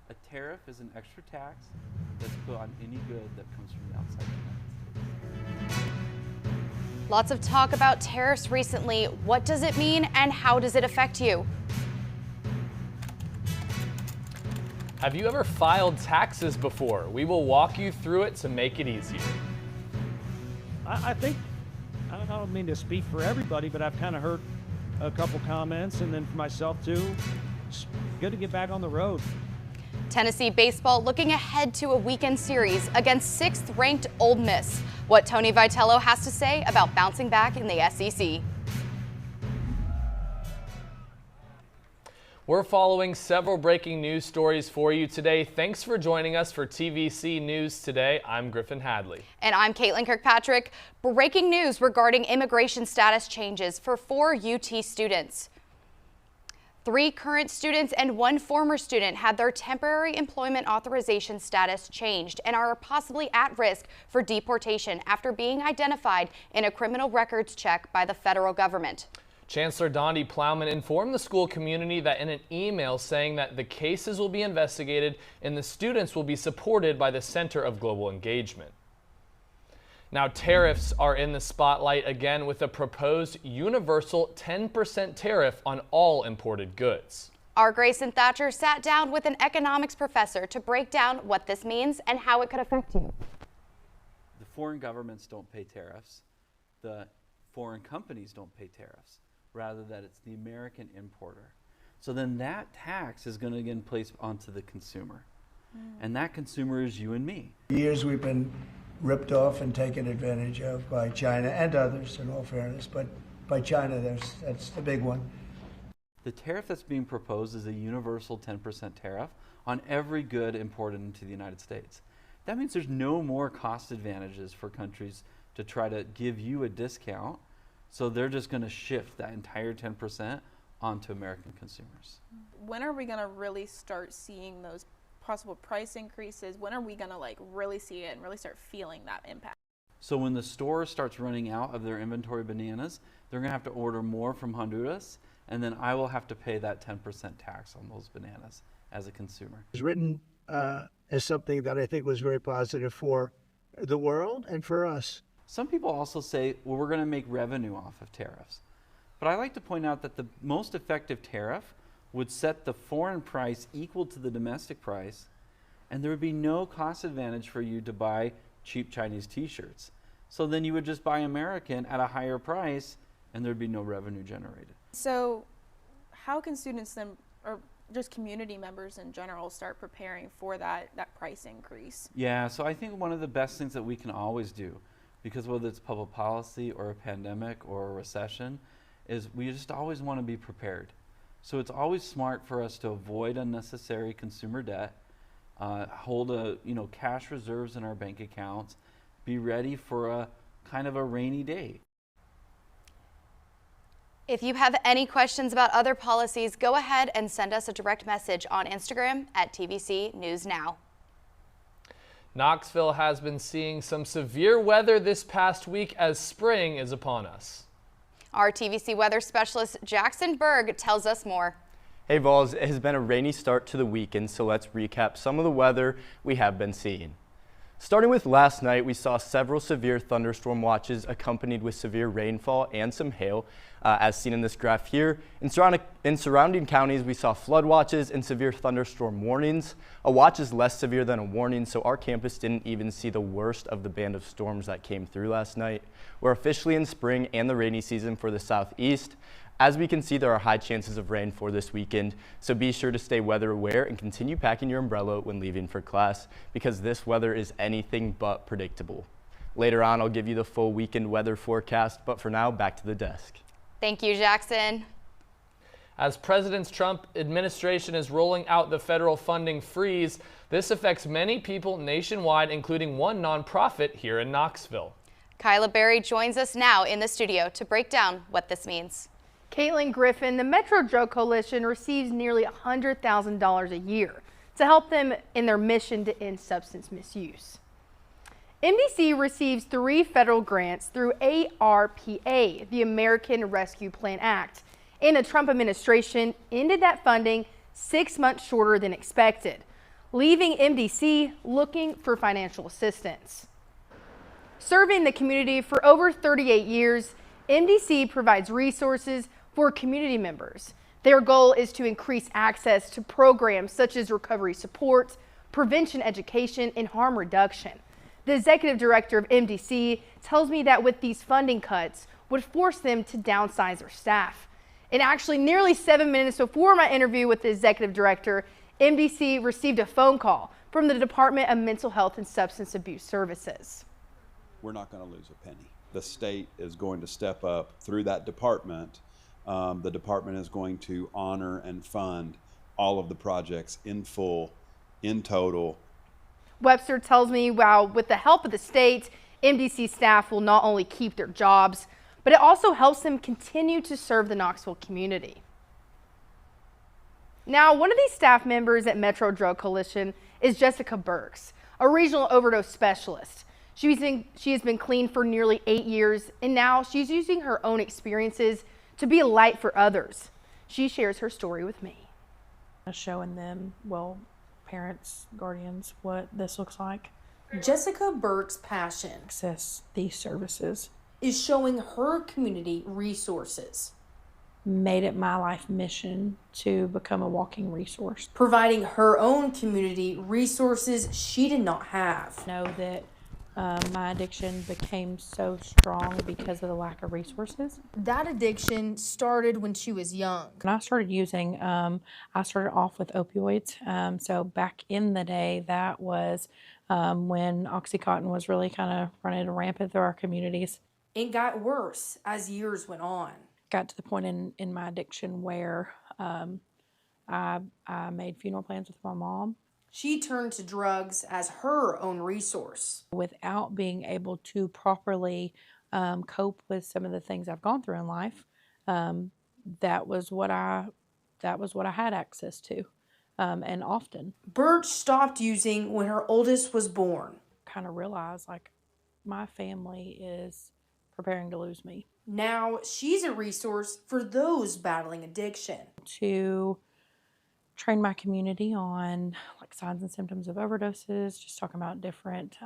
A tariff is an extra tax that's put on any good that comes from the outside the United States. Lots of talk about tariffs recently. What does it mean and how does it affect you? Have you ever filed taxes before? We will walk you through it to make it easier. I think, I don't mean to speak for everybody, but I've kind of heard a couple comments, and then for myself too, it's good to get back on the road. Tennessee baseball looking ahead to a weekend series against 6th-ranked Ole Miss. What Tony Vitello has to say about bouncing back in the SEC. We're following several breaking news stories for you today. Thanks for joining us for TVC News Today. I'm Griffin Hadley. And I'm Caitlin Kirkpatrick. Breaking news regarding immigration status changes for 4 UT students. 3 current students and 1 former student had their temporary employment authorization status changed and are possibly at risk for deportation after being identified in a criminal records check by the federal government. Chancellor Dondi Plowman informed the school community that in an email saying that the cases will be investigated and the students will be supported by the Center of Global Engagement. Now, tariffs are in the spotlight again with a proposed universal 10% tariff on all imported goods. Our Grayson Thatcher sat down with an economics professor to break down what this means and how it could affect you. The foreign governments don't pay tariffs. The foreign companies don't pay tariffs. Rather that it's the American importer. So then that tax is going to get placed onto the consumer. And that consumer is you and me. For years we've been ripped off and taken advantage of by China and others, in all fairness, but by China, that's the big one. The tariff that's being proposed is a universal 10% tariff on every good imported into the United States. That means there's no more cost advantages for countries to try to give you a discount. So they're just going to shift that entire 10% onto American consumers. When are we going to really start seeing those possible price increases? When are we going to really see it and really start feeling that impact? So when the store starts running out of their inventory bananas, they're going to have to order more from Honduras, and then I will have to pay that 10% tax on those bananas as a consumer. It was written as something that I think was very positive for the world and for us. Some people also say, well, we're going to make revenue off of tariffs. But I like to point out that the most effective tariff would set the foreign price equal to the domestic price, and there would be no cost advantage for you to buy cheap Chinese t-shirts. So then you would just buy American at a higher price, and there'd be no revenue generated. So how can students then, or just community members in general, start preparing for that price increase? Yeah, so I think one of the best things that we can always do, because whether it's public policy or a pandemic or a recession, is we just always want to be prepared. So it's always smart for us to avoid unnecessary consumer debt, hold cash reserves in our bank accounts, be ready for a kind of a rainy day. If you have any questions about other policies, go ahead and send us a direct message on Instagram at TVC News Now. Knoxville has been seeing some severe weather this past week as spring is upon us. Our TVC weather specialist Jackson Berg tells us more. Hey Vols, it has been a rainy start to the weekend, so let's recap some of the weather we have been seeing. Starting with last night, we saw several severe thunderstorm watches accompanied with severe rainfall and some hail, as seen in this graph here. In surrounding counties, we saw flood watches and severe thunderstorm warnings. A watch is less severe than a warning, so our campus didn't even see the worst of the band of storms that came through last night. We're officially in spring and the rainy season for the southeast. As we can see, there are high chances of rain for this weekend, so be sure to stay weather aware and continue packing your umbrella when leaving for class, because this weather is anything but predictable. Later on, I'll give you the full weekend weather forecast, but for now, back to the desk. Thank you, Jackson. As President Trump administration is rolling out the federal funding freeze, this affects many people nationwide, including one nonprofit here in Knoxville. Kyla Berry joins us now in the studio to break down what this means. Caitlin Griffin, the Metro Drug Coalition receives nearly $100,000 a year to help them in their mission to end substance misuse. MDC receives 3 federal grants through ARPA, the American Rescue Plan Act, and the Trump administration ended that funding 6 months shorter than expected. leaving MDC looking for financial assistance. Serving the community for over 38 years, MDC provides resources for community members. Their goal is to increase access to programs such as recovery support, prevention education, and harm reduction. The executive director of MDC tells me that with these funding cuts would force them to downsize their staff. And actually, nearly 7 minutes before my interview with the executive director, MDC received a phone call from the Department of Mental Health and Substance Abuse Services. We're not going to lose a penny. The state is going to step up through that department. The department is going to honor and fund all of the projects in full, in total. Webster tells me, wow, with the help of the state, MDC staff will not only keep their jobs, but it also helps them continue to serve the Knoxville community. Now, one of these staff members at Metro Drug Coalition is Jessica Burks, a regional overdose specialist. She has been clean for nearly 8 years, and now she's using her own experiences to be a light for others. She shares her story with me. Showing them, well, parents, guardians, what this looks like. Jessica Burke's passion Access these services. is showing her community resources, Made it my life mission to become a walking resource. providing her own community resources she did not have. Know that my addiction became so strong because of the lack of resources. That addiction started when she was young. When I started using, I started off with opioids. So back in the day, that was when Oxycontin was really kind of running rampant through our communities. It got worse as years went on. Got to the point in my addiction where I made funeral plans with my mom. She turned to drugs as her own resource. Without being able to properly cope with some of the things I've gone through in life, that was what I had access to, and often. Birch stopped using when her oldest was born. Kind of realized like my family is preparing to lose me. Now she's a resource for those battling addiction. To train my community on like signs and symptoms of overdoses, just talking about different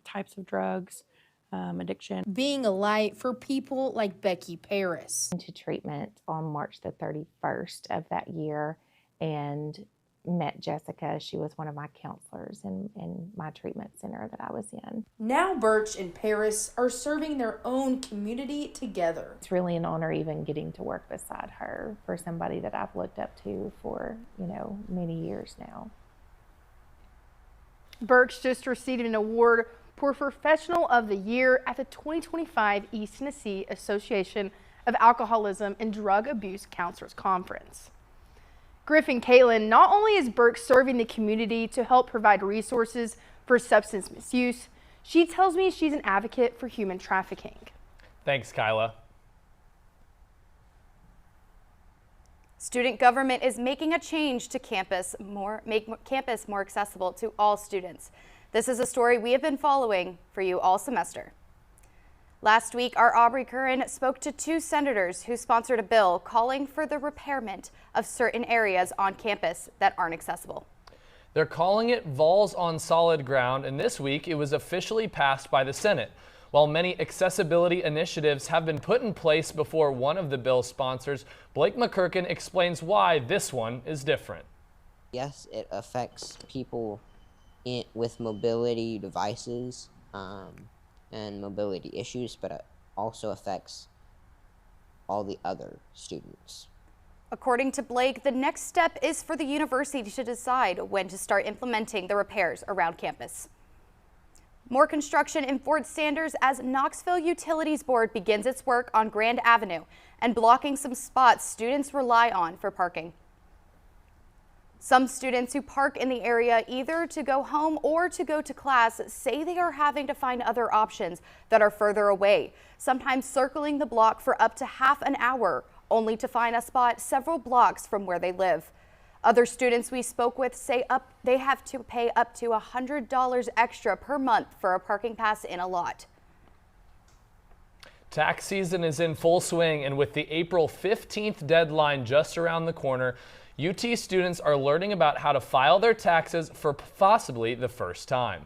types of drugs, addiction. Being a light for people like Becky Paris. To treatment on March the 31st of that year and met Jessica. She was one of my counselors in my treatment center that I was in. Now Birch and Paris are serving their own community together. It's really an honor even getting to work beside her for somebody that I've looked up to for, many years now. Burks just received an award for Professional of the Year at the 2025 East Tennessee Association of Alcoholism and Drug Abuse Counselors Conference. Griffin Caitlin, not only is Burke serving the community to help provide resources for substance misuse, she tells me she's an advocate for human trafficking. Thanks, Kyla. Student government is making a change to make campus more accessible to all students. This is a story we have been following for you all semester. Last week, our Aubrey Curran spoke to 2 senators who sponsored a bill calling for the repairment of certain areas on campus that aren't accessible. They're calling it Vols on Solid Ground, and this week it was officially passed by the Senate. While many accessibility initiatives have been put in place before one of the bill's sponsors, Blake McKirkin explains why this one is different. Yes, it affects people with mobility devices and mobility issues, but it also affects all the other students. According to Blake, the next step is for the university to decide when to start implementing the repairs around campus. More construction in Fort Sanders as Knoxville Utilities Board begins its work on Grand Avenue and blocking some spots students rely on for parking. Some students who park in the area either to go home or to go to class say they are having to find other options that are further away, sometimes circling the block for up to half an hour, only to find a spot several blocks from where they live. Other students we spoke with say they have to pay up to $100 extra per month for a parking pass in a lot. Tax season is in full swing, and with the April 15th deadline just around the corner, UT students are learning about how to file their taxes for possibly the first time.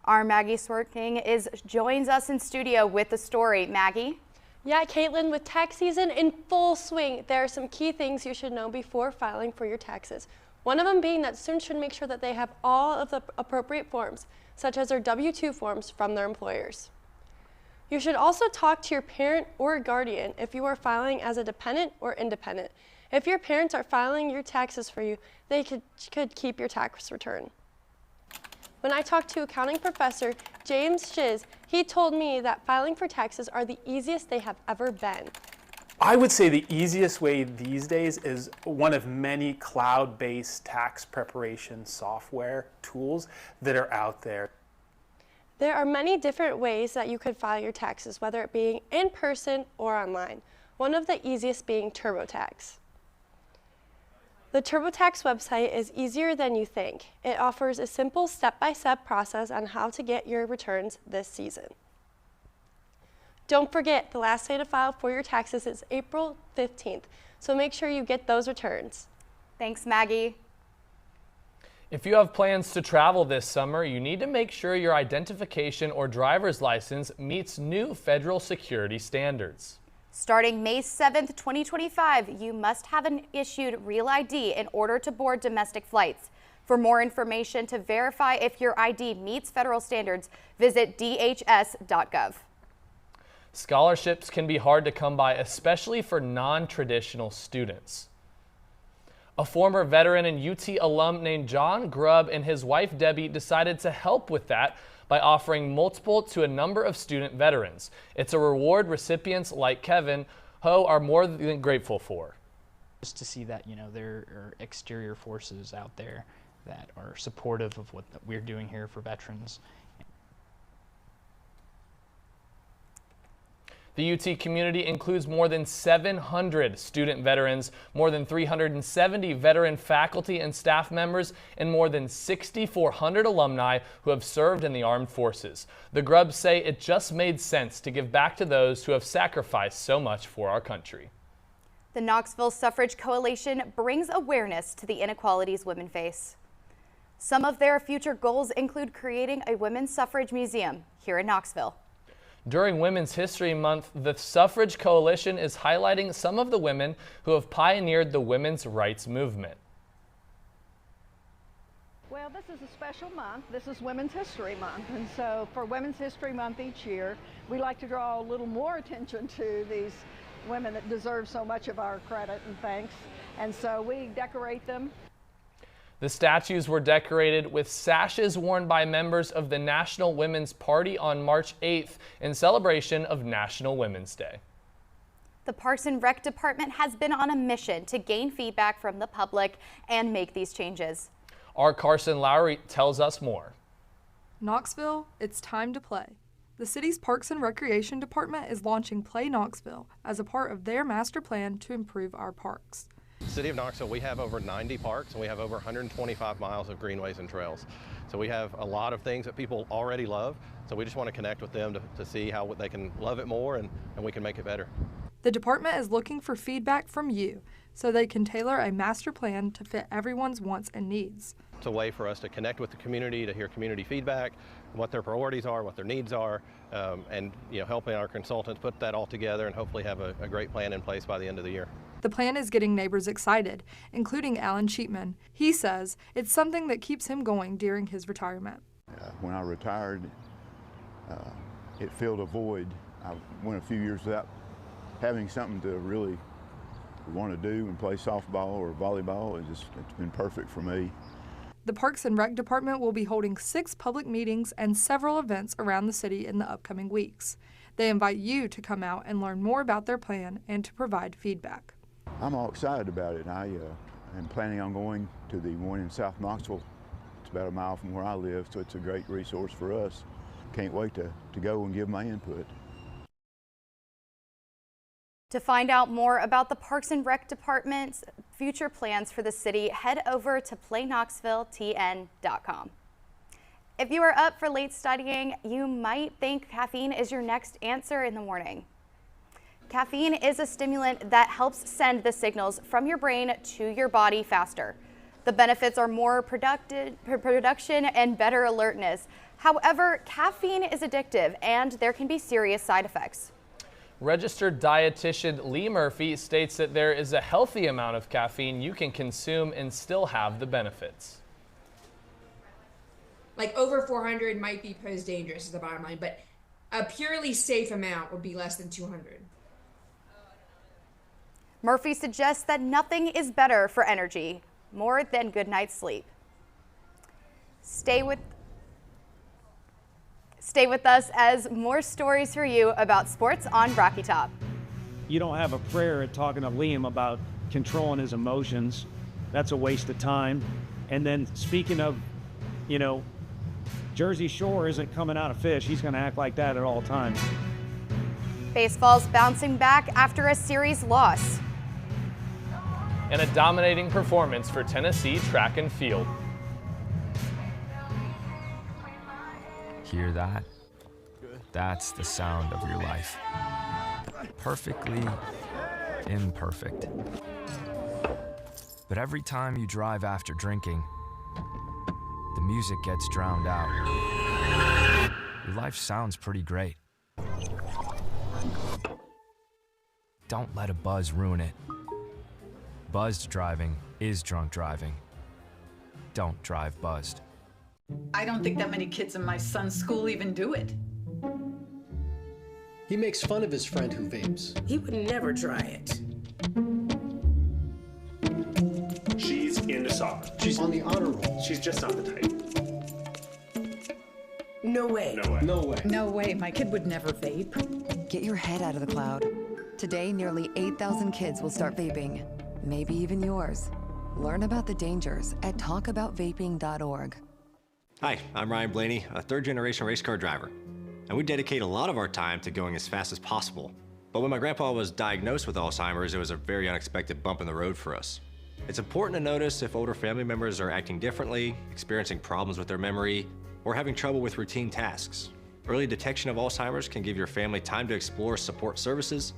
Our Maggie Swerting joins us in studio with the story. Maggie? Yeah, Caitlin, with tax season in full swing, there are some key things you should know before filing for your taxes. One of them being that students should make sure that they have all of the appropriate forms, such as their W-2 forms from their employers. You should also talk to your parent or guardian if you are filing as a dependent or independent. If your parents are filing your taxes for you, they could keep your tax return. When I talked to accounting professor James Shiz, he told me that filing for taxes are the easiest they have ever been. I would say the easiest way these days is one of many cloud-based tax preparation software tools that are out there. There are many different ways that you could file your taxes, whether it being in person or online. One of the easiest being TurboTax. The TurboTax website is easier than you think. It offers a simple step-by-step process on how to get your returns this season. Don't forget, the last day to file for your taxes is April 15th, so make sure you get those returns. Thanks, Maggie. If you have plans to travel this summer, you need to make sure your identification or driver's license meets new federal security standards. Starting May 7th, 2025, you must have an issued real ID in order to board domestic flights. For more information to verify if your ID meets federal standards, visit dhs.gov. Scholarships can be hard to come by, especially for non-traditional students. A former veteran and UT alum named John Grubb and his wife Debbie decided to help with that by offering multiple to a number of student veterans. It's a reward recipients like Kevin Ho are more than grateful for. Just to see that, there are exterior forces out there that are supportive of what we're doing here for veterans. The UT community includes more than 700 student veterans, more than 370 veteran faculty and staff members, and more than 6,400 alumni who have served in the armed forces. The Grubbs say it just made sense to give back to those who have sacrificed so much for our country. The Knoxville Suffrage Coalition brings awareness to the inequalities women face. Some of their future goals include creating a women's suffrage museum here in Knoxville. During Women's History Month, the Suffrage Coalition is highlighting some of the women who have pioneered the women's rights movement. Well, this is a special month. This is Women's History Month, and so for Women's History Month each year, we like to draw a little more attention to these women that deserve so much of our credit and thanks, and so we decorate them. The statues were decorated with sashes worn by members of the National Women's Party on March 8th in celebration of National Women's Day. The Parks and Rec Department has been on a mission to gain feedback from the public and make these changes. Our Carson Lowry tells us more. Knoxville, it's time to play. The city's Parks and Recreation Department is launching Play Knoxville as a part of their master plan to improve our parks. City of Knoxville, we have over 90 parks and we have over 125 miles of greenways and trails. So we have a lot of things that people already love. So we just want to connect with them to see how they can love it more and we can make it better. The department is looking for feedback from you so they can tailor a master plan to fit everyone's wants and needs. It's a way for us to connect with the community, to hear community feedback, what their priorities are, what their needs are, and helping our consultants put that all together and hopefully have a great plan in place by the end of the year. The plan is getting neighbors excited, including Alan Sheepman. He says it's something that keeps him going during his retirement. When I retired, it filled a void. I went a few years without having something to really want to do and play softball or volleyball. It's been perfect for me. The Parks and Rec Department will be holding 6 public meetings and several events around the city in the upcoming weeks. They invite you to come out and learn more about their plan and to provide feedback. I'm all excited about it. I am planning on going to the one in South Knoxville. It's about a mile from where I live, so it's a great resource for us. Can't wait to go and give my input. To find out more about the Parks and Rec Department's future plans for the city, head over to playknoxvilletn.com. If you are up for late studying, you might think caffeine is your next answer in the morning. Caffeine is a stimulant that helps send the signals from your brain to your body faster. The benefits are more production and better alertness. However, caffeine is addictive and there can be serious side effects. Registered dietitian Lee Murphy states that there is a healthy amount of caffeine you can consume and still have the benefits. Like over 400 might be posed dangerous is the bottom line, but a purely safe amount would be less than 200. Murphy suggests that nothing is better for energy more than good night's sleep. Stay with us as more stories for you about sports on Rocky Top. You don't have a prayer at talking to Liam about controlling his emotions. That's a waste of time. And then speaking of, you know, Jersey Shore isn't coming out of fish. He's going to act like that at all times. Baseball's bouncing back after a series loss. And a dominating performance for Tennessee track and field. Hear that? That's the sound of your life. Perfectly imperfect. But every time you drive after drinking, the music gets drowned out. Your life sounds pretty great. Don't let a buzz ruin it. Buzzed driving is drunk driving. Don't drive buzzed. I don't think that many kids in my son's school even do it. He makes fun of his friend who vapes. He would never try it. She's into soccer. She's on the honor roll. She's just not the type. No way. No way. No way. No way. My kid would never vape. Get your head out of the cloud. Today, nearly 8,000 kids will start vaping. Maybe even yours. Learn about the dangers at talkaboutvaping.org. Hi, I'm Ryan Blaney, a third-generation race car driver. And we dedicate a lot of our time to going as fast as possible. But when my grandpa was diagnosed with Alzheimer's, it was a very unexpected bump in the road for us. It's important to notice if older family members are acting differently, experiencing problems with their memory, or having trouble with routine tasks. Early detection of Alzheimer's can give your family time to explore support services,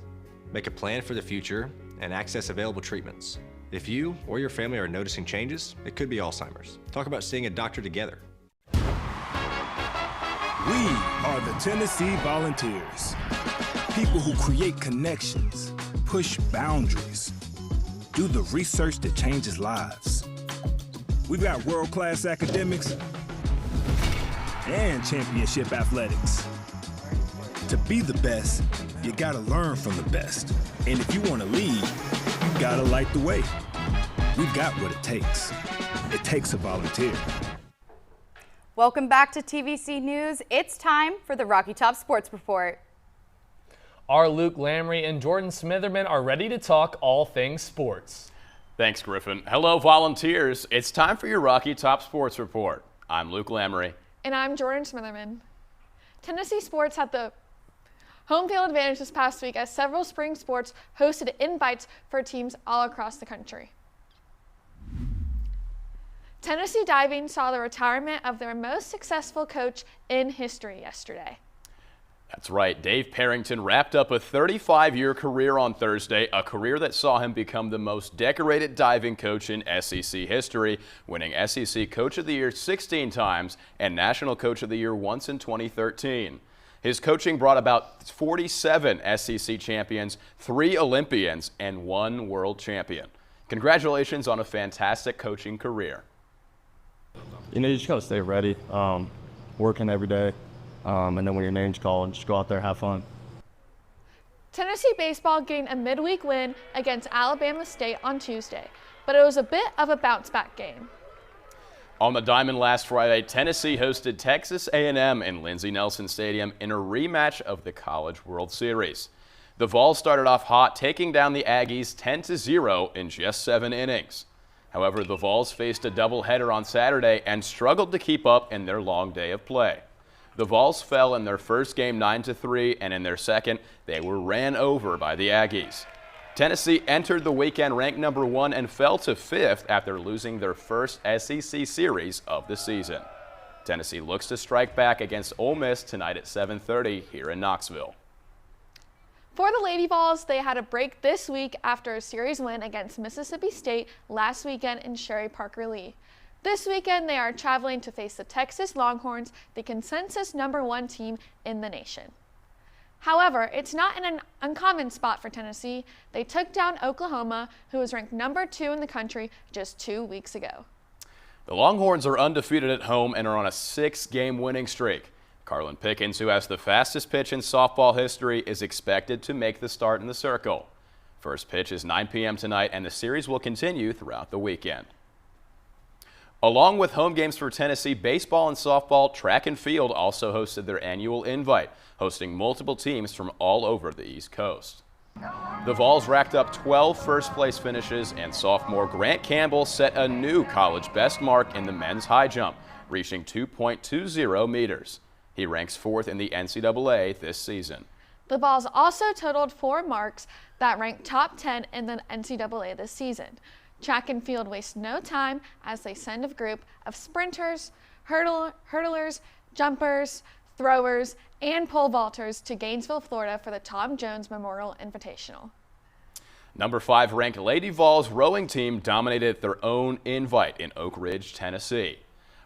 make a plan for the future, and access available treatments. If you or your family are noticing changes, it could be Alzheimer's. Talk about seeing a doctor together. We are the Tennessee Volunteers. People who create connections, push boundaries, do the research that changes lives. We've got world-class academics and championship athletics. To be the best, you gotta learn from the best. And if you wanna lead, you gotta light the way. We've got what it takes. It takes a volunteer. Welcome back to TVC News. It's time for the Rocky Top Sports Report. Our Luke Lamry and Jordan Smitherman are ready to talk all things sports. Thanks, Griffin. Hello, volunteers. It's time for your Rocky Top Sports Report. I'm Luke Lamry. And I'm Jordan Smitherman. Tennessee sports had the home field advantage this past week as several spring sports hosted invites for teams all across the country. Tennessee Diving saw the retirement of their most successful coach in history yesterday. That's right. Dave Parrington wrapped up a 35-year career on Thursday, a career that saw him become the most decorated diving coach in SEC history, winning SEC Coach of the Year 16 times and National Coach of the Year once in 2013. His coaching brought about 47 SEC champions, 3 Olympians, and 1 world champion. Congratulations on a fantastic coaching career. You know, you just got to stay ready, working every day, and then when your name's called, just go out there, have fun. Tennessee baseball gained a midweek win against Alabama State on Tuesday, but it was a bit of a bounce-back game. On the diamond last Friday, Tennessee hosted Texas A&M in Lindsey Nelson Stadium in a rematch of the College World Series. The Vols started off hot, taking down the Aggies 10-0 in just 7 innings. However, the Vols faced a doubleheader on Saturday and struggled to keep up in their long day of play. The Vols fell in their first game 9-3, and in their second, they were ran over by the Aggies. Tennessee entered the weekend ranked number 1 and fell to 5th after losing their first SEC series of the season. Tennessee looks to strike back against Ole Miss tonight at 7:30 here in Knoxville. For the Lady Vols, they had a break this week after a series win against Mississippi State last weekend in Sherry Parker Lee. This weekend, they are traveling to face the Texas Longhorns, the consensus #1 team in the nation. However, it's not an uncommon spot for Tennessee. They took down Oklahoma, who was ranked #2 in the country just 2 weeks ago. The Longhorns are undefeated at home and are on a 6-game winning streak. Carlin Pickens, who has the fastest pitch in softball history, is expected to make the start in the circle. First pitch is 9 p.m. tonight, and the series will continue throughout the weekend. Along with home games for Tennessee, baseball and softball, track and field also hosted their annual invite, hosting multiple teams from all over the East Coast. The Vols racked up 12 first-place finishes, and sophomore Grant Campbell set a new college best mark in the men's high jump, reaching 2.20 meters. He ranks 4th in the NCAA this season. The Vols also totaled 4 marks that ranked top 10 in the NCAA this season. Track and field wastes no time as they send a group of sprinters, hurdlers, jumpers, throwers, and pole vaulters to Gainesville, Florida for the Tom Jones Memorial Invitational. Number 5 ranked Lady Vols rowing team dominated their own invite in Oak Ridge, Tennessee.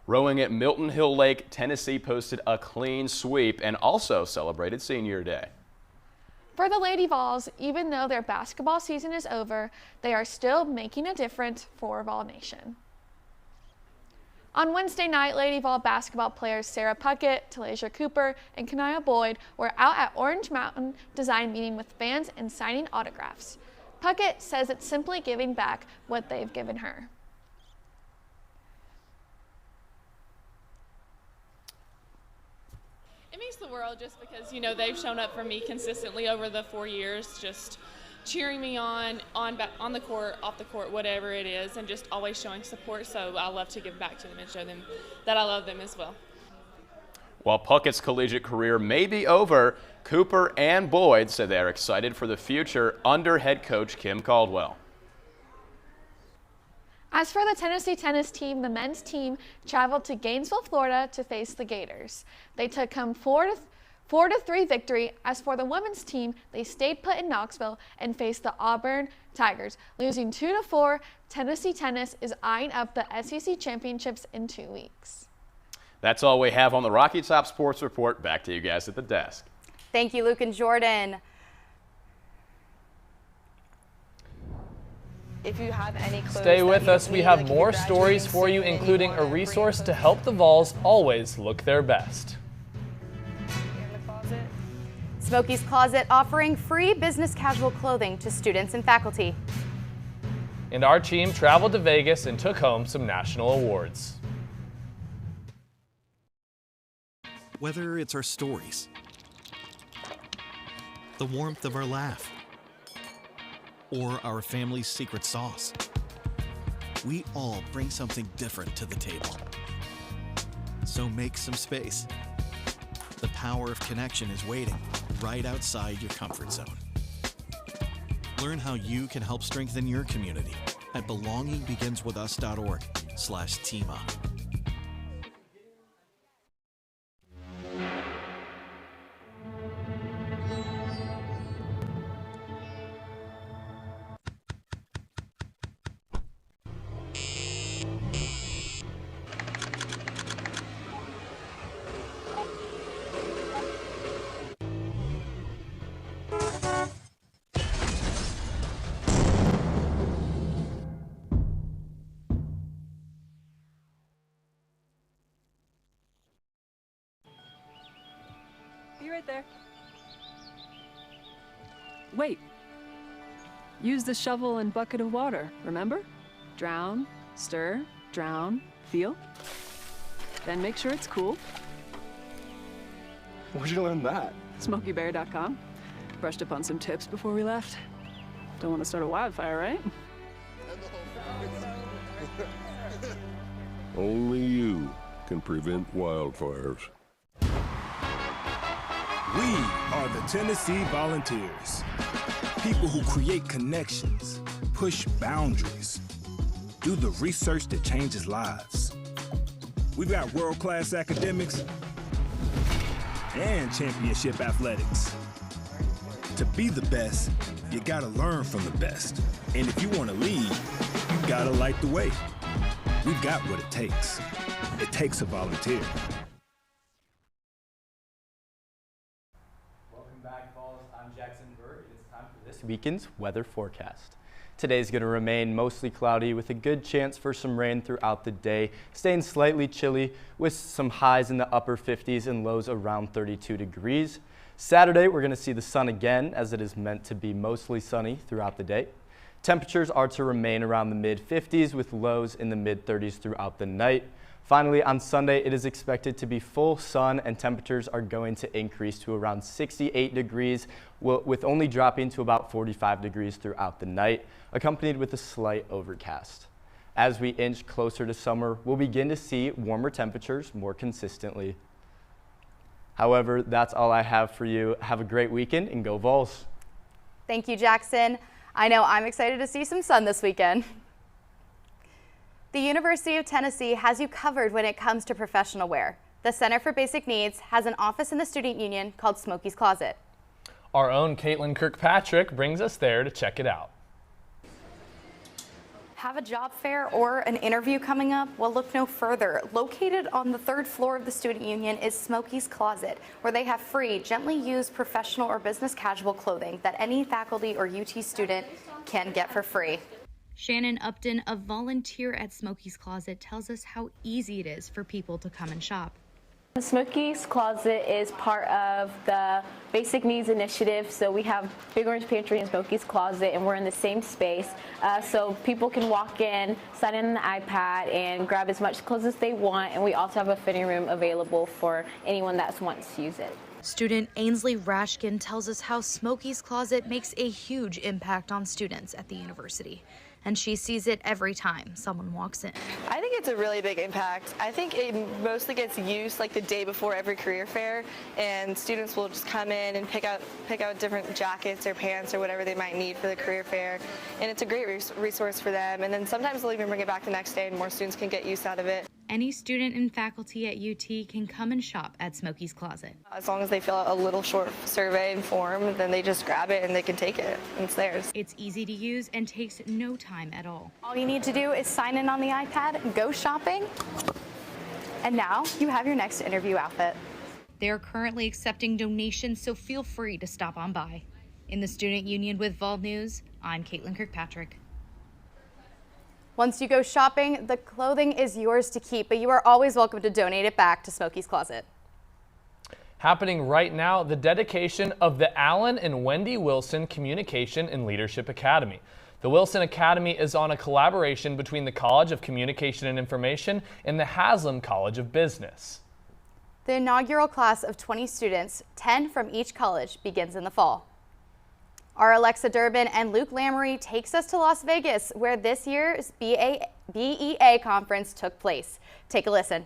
Rowing at Milton Hill Lake, Tennessee posted a clean sweep and also celebrated Senior Day. For the Lady Vols, even though their basketball season is over, they are still making a difference for Vol Nation. On Wednesday night, Lady Vol basketball players Sarah Puckett, Talasia Cooper, and Kanaya Boyd were out at Orange Mountain Design meeting with fans and signing autographs. Puckett says it's simply giving back what they've given her. It means the world just because, you know, they've shown up for me consistently over the 4 years, just cheering me on the court, off the court, whatever it is, and just always showing support. So I love to give back to them and show them that I love them as well. While Puckett's collegiate career may be over, Cooper and Boyd said they are excited for the future under head coach Kim Caldwell. As for the Tennessee tennis team, the men's team traveled to Gainesville, Florida to face the Gators. They took home 4-3 victory. As for the women's team, they stayed put in Knoxville and faced the Auburn Tigers. Losing 2-4, Tennessee tennis is eyeing up the SEC championships in 2 weeks. That's all we have on the Rocky Top Sports Report. Back to you guys at the desk. Thank you, Luke and Jordan. If you have any clues, stay with us. We have more stories for you, including a resource to help the Vols always look their best. Smokey's Closet offering free business casual clothing to students and faculty. And our team traveled to Vegas and took home some national awards. Whether it's our stories, the warmth of our laugh, or our family's secret sauce, we all bring something different to the table. So make some space. The power of connection is waiting right outside your comfort zone. Learn how you can help strengthen your community at belongingbeginswithus.org/teamup. Be right there. Wait. Use the shovel and bucket of water, remember? Drown, stir, drown, feel. Then make sure it's cool. Where'd you learn that? SmokeyBear.com. Brushed up on some tips before we left. Don't want to start a wildfire, right? Only you can prevent wildfires. We are the Tennessee Volunteers. People who create connections, push boundaries, do the research that changes lives. We've got world-class academics and championship athletics. To be the best, you gotta learn from the best. And if you wanna lead, you gotta light the way. We've got what it takes. It takes a volunteer. Welcome back, Vols. I'm Jackson Berg, and it's time for this weekend's weather forecast. Today is going to remain mostly cloudy with a good chance for some rain throughout the day, staying slightly chilly with some highs in the upper 50s and lows around 32 degrees. Saturday, we're going to see the sun again, as it is meant to be mostly sunny throughout the day. Temperatures are to remain around the mid-50s with lows in the mid-30s throughout the night. Finally, on Sunday, it is expected to be full sun and temperatures are going to increase to around 68 degrees, with only dropping to about 45 degrees throughout the night, accompanied with a slight overcast. As we inch closer to summer, we'll begin to see warmer temperatures more consistently. However, that's all I have for you. Have a great weekend and go Vols. Thank you, Jackson. I know I'm excited to see some sun this weekend. The University of Tennessee has you covered when it comes to professional wear. The Center for Basic Needs has an office in the student union called Smokey's Closet. Our own Caitlin Kirkpatrick brings us there to check it out. Have a job fair or an interview coming up? Well, look no further. Located on the 3rd floor of the student union is Smokey's Closet, where they have free, gently used professional or business casual clothing that any faculty or UT student can get for free. Shannon Upton, a volunteer at Smokey's Closet, tells us how easy it is for people to come and shop. Smokey's Closet is part of the Basic Needs Initiative, so we have Big Orange Pantry and Smokey's Closet, and we're in the same space, so people can walk in, sign in on the iPad, and grab as much clothes as they want, and we also have a fitting room available for anyone that wants to use it. Student Ainsley Rashkin tells us how Smokey's Closet makes a huge impact on students at the university, and she sees it every time someone walks in. I think it's a really big impact. I think it mostly gets used like the day before every career fair, and students will just come in and pick out different jackets or pants or whatever they might need for the career fair, and it's a great resource for them. And then sometimes they'll even bring it back the next day, and more students can get use out of it. Any student and faculty at UT can come and shop at Smokey's Closet. As long as they fill out a little short survey and form, then they just grab it and they can take it, and it's theirs. It's easy to use and takes no time at all. All you need to do is sign in on the iPad, go shopping, and now you have your next interview outfit. They're currently accepting donations, so feel free to stop on by. In the Student Union with Vol News, I'm Caitlin Kirkpatrick. Once you go shopping, the clothing is yours to keep, but you are always welcome to donate it back to Smokey's Closet. Happening right now, the dedication of the Allen and Wendy Wilson Communication and Leadership Academy. The Wilson Academy is on a collaboration between the College of Communication and Information and the Haslam College of Business. The inaugural class of 20 students, 10 from each college, begins in the fall. Our Alexa Durbin and Luke Lamory takes us to Las Vegas, where this year's BEA conference took place. Take a listen.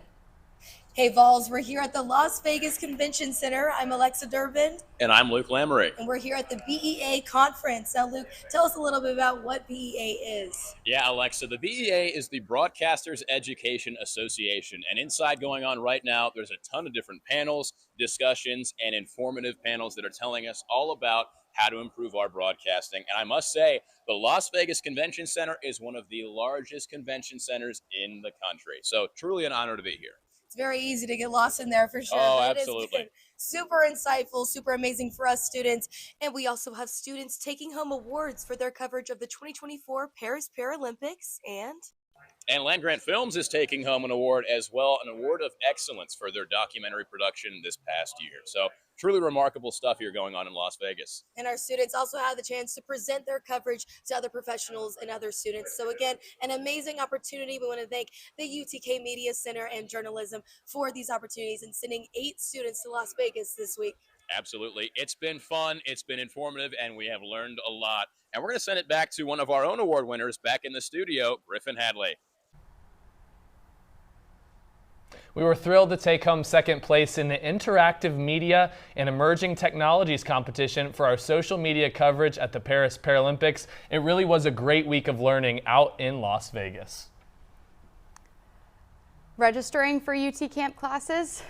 Hey Vols, we're here at the Las Vegas Convention Center. I'm Alexa Durbin. And I'm Luke Lamory. And we're here at the BEA conference. Now Luke, tell us a little bit about what BEA is. Yeah, Alexa, the BEA is the Broadcasters Education Association. And inside going on right now, there's a ton of different panels, discussions, and informative panels that are telling us all about how to improve our broadcasting. And I must say, the Las Vegas Convention Center is one of the largest convention centers in the country. So truly an honor to be here. It's very easy to get lost in there for sure. Oh, but absolutely. It is super insightful, super amazing for us students. And we also have students taking home awards for their coverage of the 2024 Paris Paralympics And Land Grant Films is taking home an award as well, an award of excellence for their documentary production this past year. So truly remarkable stuff here going on in Las Vegas. And our students also have the chance to present their coverage to other professionals and other students. So again, an amazing opportunity. We want to thank the UTK Media Center and Journalism for these opportunities and sending 8 students to Las Vegas this week. Absolutely. It's been fun. It's been informative, and we have learned a lot. And we're going to send it back to one of our own award winners back in the studio, Griffin Hadley. We were thrilled to take home second place in the Interactive Media and Emerging Technologies competition for our social media coverage at the Paris Paralympics. It really was a great week of learning out in Las Vegas. Registering for UT Camp classes?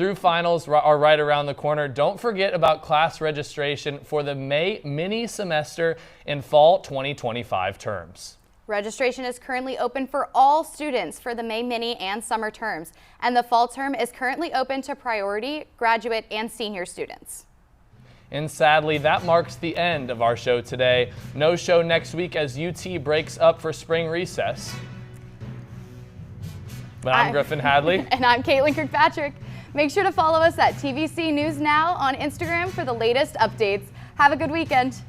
through finals are right around the corner. Don't forget about class registration for the May mini semester and fall 2025 terms. Registration is currently open for all students for the May mini and summer terms, and the fall term is currently open to priority, graduate, and senior students. And sadly, that marks the end of our show today. No show next week as UT breaks up for spring recess. But I'm Griffin Hadley. And I'm Caitlin Kirkpatrick. Make sure to follow us at TVC News Now on Instagram for the latest updates. Have a good weekend.